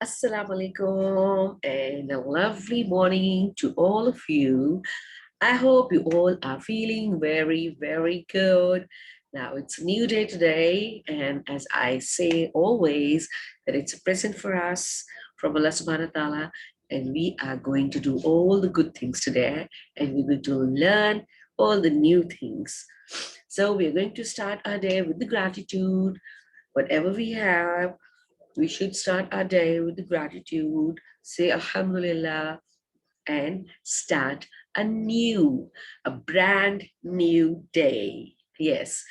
Assalamu alaikum and a lovely morning to all of you. I hope you all are feeling very, very good. Now it's a new day today, and as I say always, that it's a present for us from Allah subhanahu wa ta'ala, and we are going to do all the good things today, and we're going to learn all the new things. So we're going to start our day with the gratitude, whatever we have. We should start our day with the gratitude, say Alhamdulillah, and start a brand new day. Yes.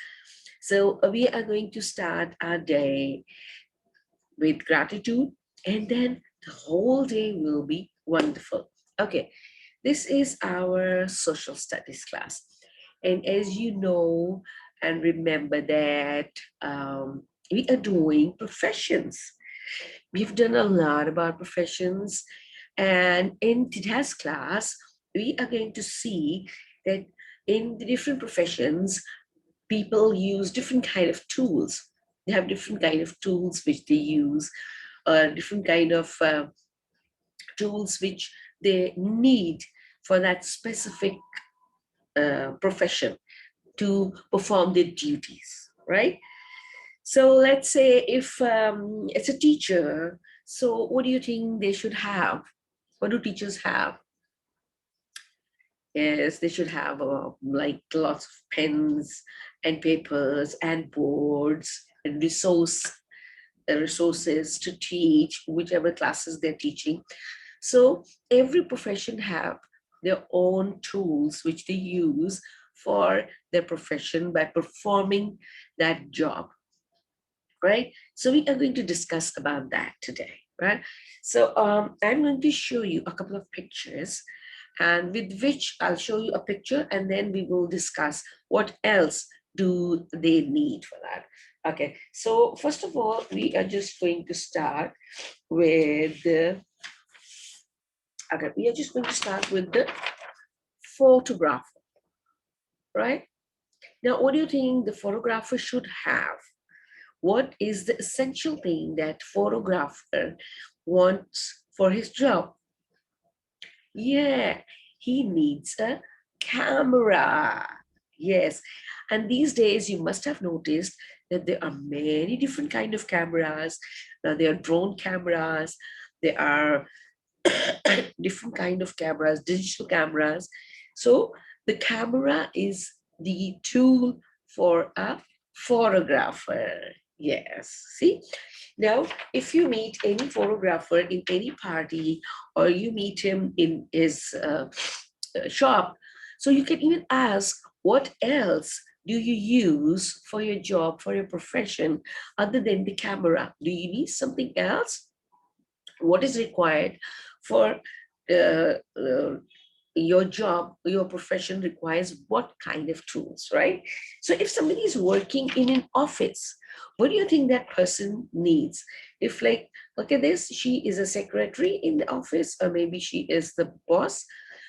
So we are going to start our day with gratitude, and then the whole day will be wonderful. Okay. This is our social studies class. And as you know, and remember that we are doing professions. We've done a lot about professions, and in today's class, we are going to see that in the different professions, people use different kind of tools. They have different kind of tools which they use, different kind of tools which they need for that specific profession to perform their duties, right? So let's say if it's a teacher, so what do you think they should have? What do teachers have? Yes, they should have like lots of pens and papers and boards and resources to teach whichever classes they're teaching. So every profession have their own tools which they use for their profession by performing that job, right? So we are going to discuss about that today, right? So I'm going to show you a couple of pictures, and with which I'll show you a picture, and then we will discuss what else do they need for that. Okay, so first of all, we are just going to start with the, okay, we are just going to start with the photographer, right? Now, what do you think the photographer should have? What is the essential thing that photographer wants for his job? Yeah, he needs a camera. Yes. And these days you must have noticed that there are many different kind of cameras. Now there are drone cameras, there are different kind of cameras, digital cameras. So the camera is the tool for a photographer. Yes. See, now if you meet any photographer in any party, or you meet him in his shop, so you can even ask, what else do you use for your job, for your profession, other than the camera? Do you need something else? What is required for uh, uh, your job, your profession requires what kind of tools, right? So if somebody is working in an office, what do you think that person needs? If like, okay, this, she is a secretary in the office, or maybe she is the boss.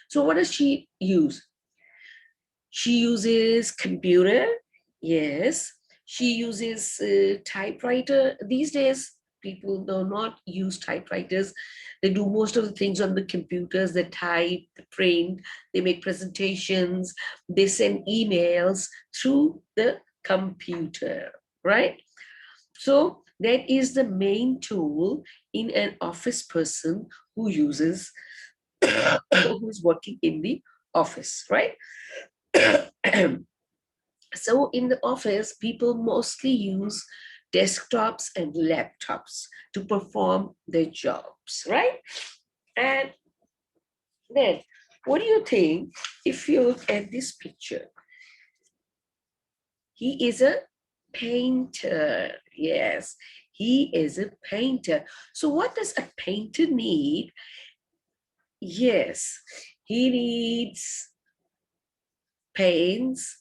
So what does she use? She uses computer. Yes. She uses typewriter. These days, people do not use typewriters. They do most of the things on the computers. They type, they print, they make presentations, they send emails through the computer, right? So that is the main tool in an office person who uses, who's working in the office, right? So in the office, people mostly use desktops and laptops to perform their jobs, right? And then, what do you think if you look at this picture? He is a painter. Yes, he is a painter. So what does a painter need? Yes, he needs paints.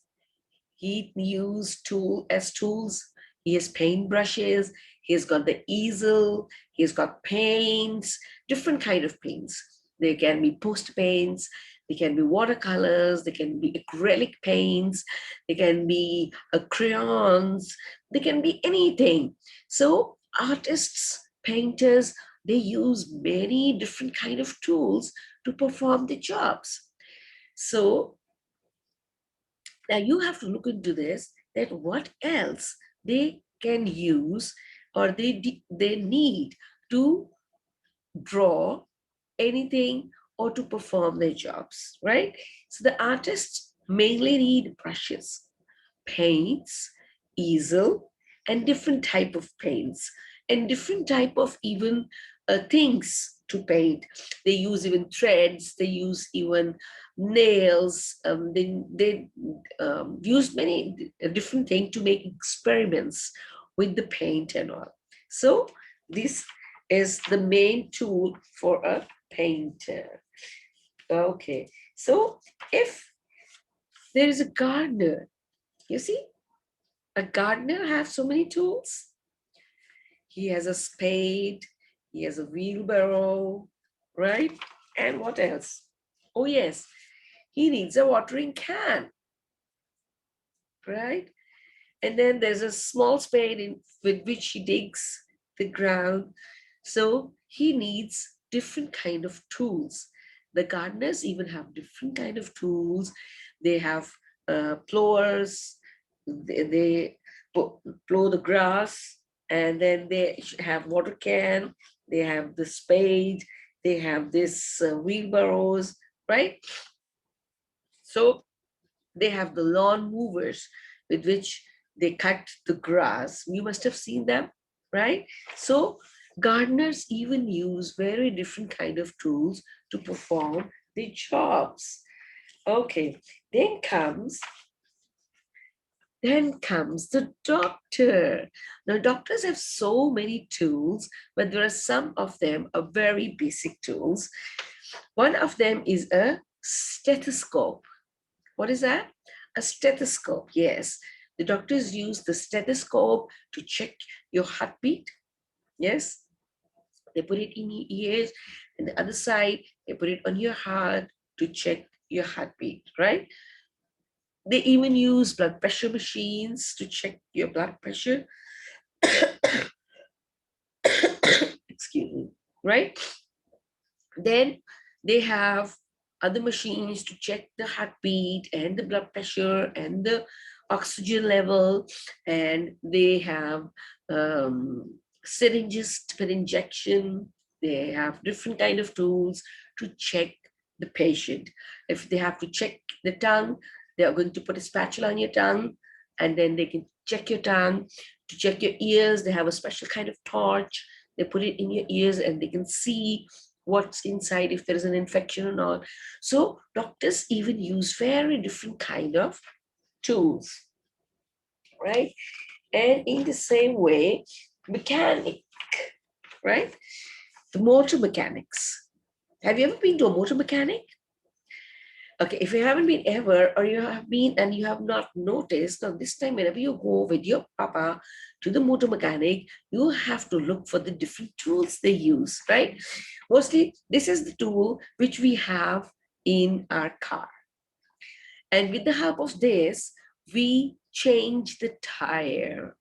He used tools. He has paint brushes. He's got the easel. He's got paints, different kind of paints. They can be post paints. They can be watercolors. They can be acrylic paints. They can be crayons. They can be anything. So artists, painters they use many different kind of tools to perform the jobs. So now you have to look into this, that what else they can use or they need to draw anything or to perform their jobs, right? So the artists mainly need brushes, paints, easel, and different type of paints and different type of even things to paint. They use even threads. They use even nails. They use many different things to make experiments with the paint and all. So this is the main tool for a painter. Okay, so if there is a gardener, you see, a gardener has so many tools. He has a spade, he has a wheelbarrow, right? And what else? Oh, yes, he needs a watering can, right? And then there's a small spade with which he digs the ground. So he needs different kind of tools. The gardeners even have different kind of tools. They have plowers, they plow the grass, and then they have water can, they have the spade, they have this wheelbarrows, right? So they have the lawn movers with which they cut the grass. You must have seen them, right? So gardeners even use very different kind of tools to perform their jobs. Okay, then comes the doctor. Now, doctors have so many tools, but there are some of them are very basic tools. One of them is a stethoscope. What is that? A stethoscope, yes. The doctors use the stethoscope to check your heartbeat, yes. They put it in your ears, and the other side, they put it on your heart to check your heartbeat, right? They even use blood pressure machines to check your blood pressure. Excuse me, right? Then they have other machines to check the heartbeat and the blood pressure and the oxygen level. And they have syringes for injection. They have different kind of tools to check the patient. If they have to check the tongue, they are going to put a spatula on your tongue, and then they can check your tongue. To check your ears, they have a special kind of torch. They put it in your ears and they can see what's inside, if there is an infection or not. So doctors even use very different kind of tools, right? And in the same way, mechanic, right? The motor mechanics. Have you ever been to a motor mechanic? Okay, if you haven't been ever, or you have been and you have not noticed, now this time whenever you go with your papa to the motor mechanic, you have to look for the different tools they use, right? Mostly, this is the tool which we have in our car. And with the help of this, we change the tire,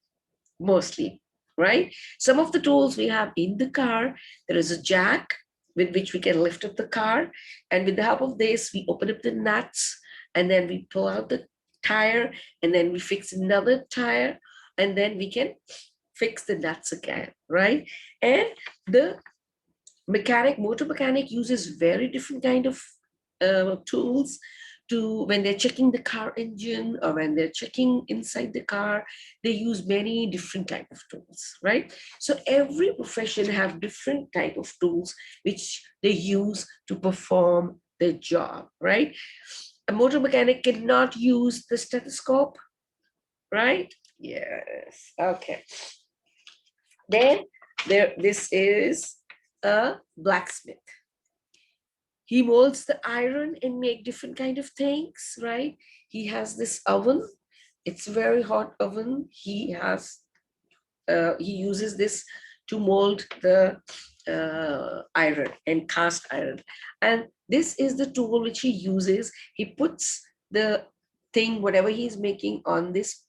mostly, right? Some of the tools we have in the car, there is a jack with which we can lift up the car. And with the help of this, we open up the nuts and then we pull out the tire and then we fix another tire and then we can fix the nuts again, right? And the motor mechanic uses very different kind of tools to when they're checking the car engine or when they're checking inside the car. They use many different type of tools, right? So every profession have different type of tools which they use to perform their job, right? A motor mechanic cannot use the stethoscope, right? Yes. Okay. Then this is a blacksmith. He molds the iron and make different kind of things, right? He has this oven. It's a very hot oven. He uses this to mold the iron and cast iron. And this is the tool which he uses. He puts the thing, whatever he's making, on this,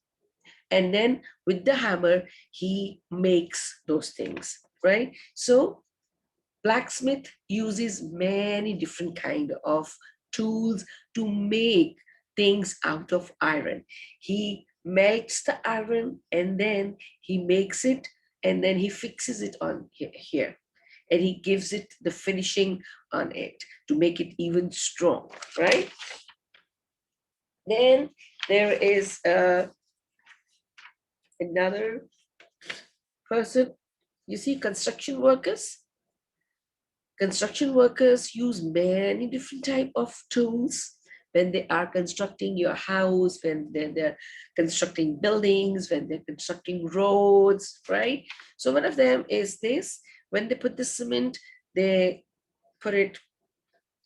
and then with the hammer, he makes those things, right? So Blacksmith uses many different kind of tools to make things out of iron. He melts the iron and then he makes it and then he fixes it on here and he gives it the finishing on it to make it even strong, right? Then there is another person. You see, construction workers. Construction workers use many different type of tools when they are constructing your house, when they're constructing buildings, when they're constructing roads, right? So one of them is this. When they put the cement, they put it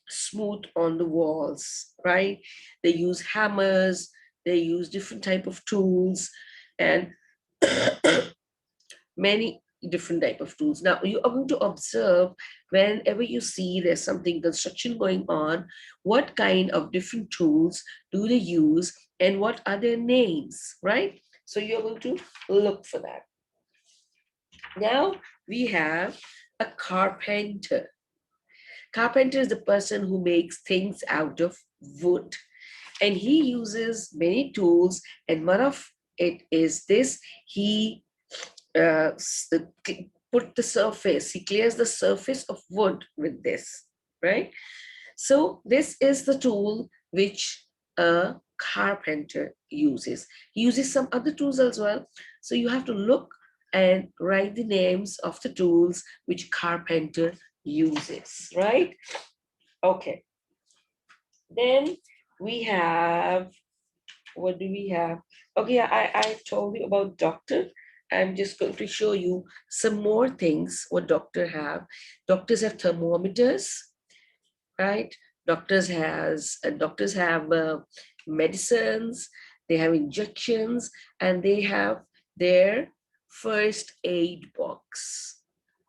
smooth on the walls, right? They use hammers, they use different type of tools, and many different type of tools. Now you are going to observe whenever you see there's something construction going on, what kind of different tools do they use and what are their names, right? So you're going to look for that. Now we have a carpenter. Carpenter is the person who makes things out of wood, and he uses many tools, and one of it is this. He put the surface, he clears the surface of wood with this, right? So this is the tool which a carpenter uses. He uses some other tools as well. So you have to look and write the names of the tools which carpenter uses, right? Okay. Then we have, what do we have? Okay, I told you about doctor. I'm just going to show you some more things what doctor have. Doctors have thermometers, right? Doctors have medicines, they have injections, and they have their first aid box.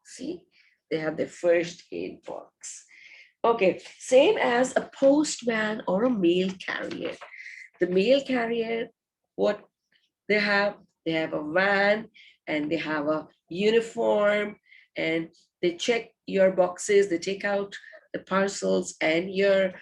See, they have their first aid box. Okay, same as a postman or a mail carrier. The mail carrier, what they have, they have a van and they have a uniform, and they check your boxes, they take out the parcels and your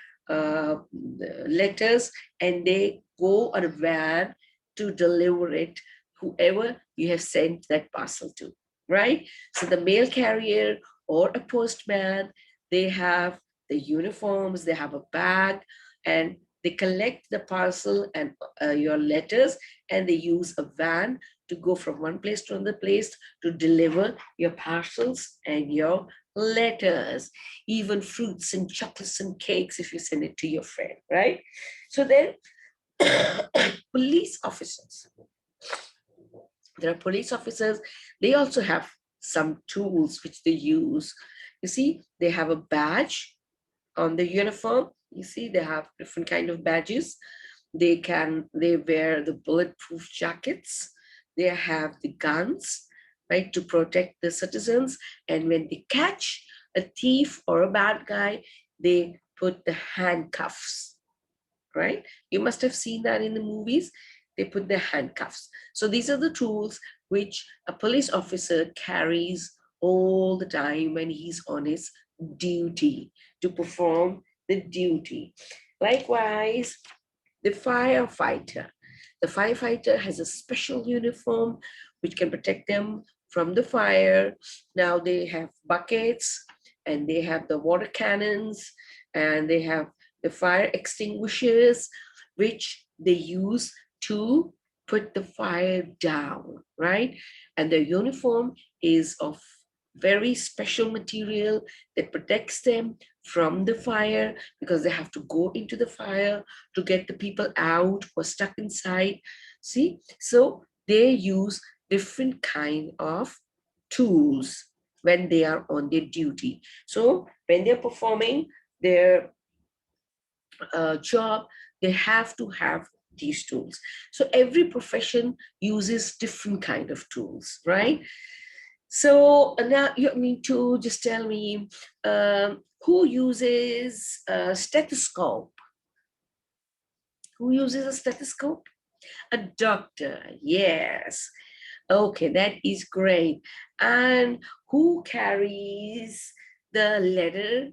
letters, and they go on a van to deliver it whoever you have sent that parcel to, right? So the mail carrier or a postman, they have the uniforms, they have a bag, and they collect the parcel and your letters, and they use a van to go from one place to another place to deliver your parcels and your letters, even fruits and chocolates and cakes if you send it to your friend, right? So then police officers. There are police officers, they also have some tools which they use. You see, they have a badge on the uniform. You see, they have different kind of badges. They wear the bulletproof jackets. They have the guns, right, to protect the citizens. And when they catch a thief or a bad guy, they put the handcuffs, right? You must have seen that in the movies. They put the handcuffs. So these are the tools which a police officer carries all the time when he's on his duty to perform the duty. Likewise, the firefighter. The firefighter has a special uniform which can protect them from the fire. Now they have buckets and they have the water cannons and they have the fire extinguishers, which they use to put the fire down, right? And their uniform is of very special material that protects them from the fire, because they have to go into the fire to get the people out who are stuck inside. See, so they use different kind of tools when they are on their duty. So when they're performing their job, they have to have these tools. So every profession uses different kind of tools, right? So now you need to just tell me who uses a stethoscope? Who uses a stethoscope? A doctor, yes. Okay, that is great. And who carries the letter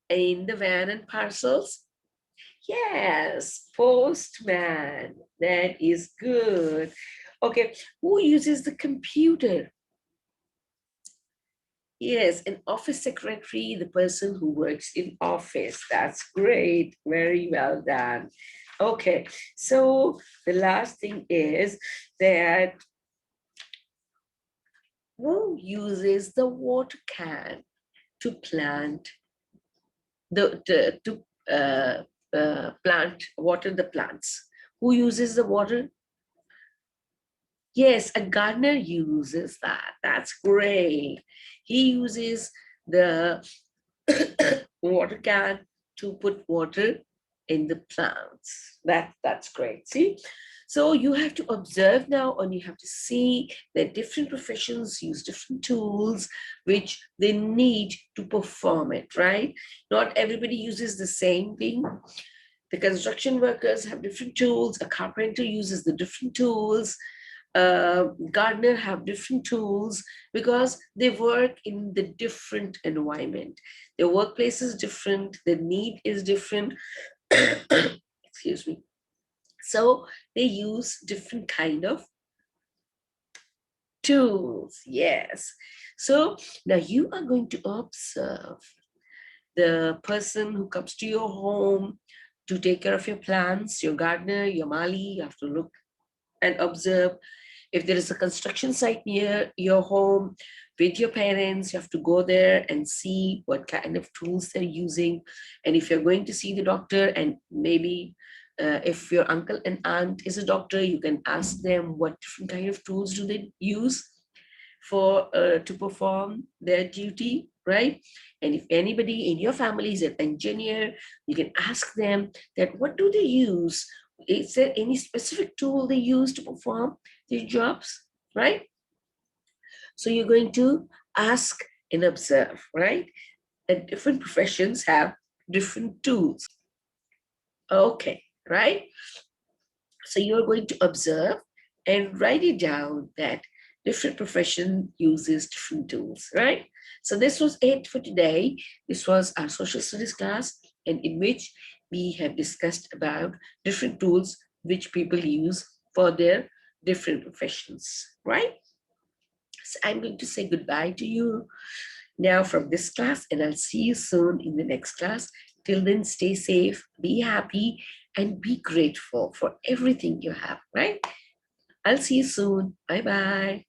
in the van and parcels? Yes, postman. That is good. Okay, who uses the computer? Yes, an office secretary, the person who works in office. That's great. Very well done. Okay, so the last thing is that who uses the water can to plant to plant water the plants? Who uses the water? Yes, a gardener uses that. That's great. He uses the water can to put water in the plants. That's great. See? So you have to observe now and you have to see that different professions use different tools which they need to perform it, right? Not everybody uses the same thing. The construction workers have different tools. A carpenter uses the different tools. Gardener have different tools because they work in the different environment. Their workplace is different. Their need is different. Excuse me. So they use different kind of tools. Yes. So now you are going to observe the person who comes to your home to take care of your plants, your gardener, your mali. You have to look and observe. If there is a construction site near your home with your parents, you have to go there and see what kind of tools they're using. And if you're going to see the doctor, and maybe if your uncle and aunt is a doctor, you can ask them what different kind of tools do they use for to perform their duty, right? And if anybody in your family is an engineer, you can ask them that what do they use? Is there any specific tool they use to perform their jobs, right? So you're going to ask and observe, right? And different professions have different tools. Okay, right? So you're going to observe and write it down that different profession uses different tools, right? So this was it for today. This was our social studies class, and in which we have discussed about different tools which people use for their different professions, right? So I'm going to say goodbye to you now from this class, and I'll see you soon in the next class. Till then, stay safe, be happy, and be grateful for everything you have, right? I'll see you soon. Bye bye.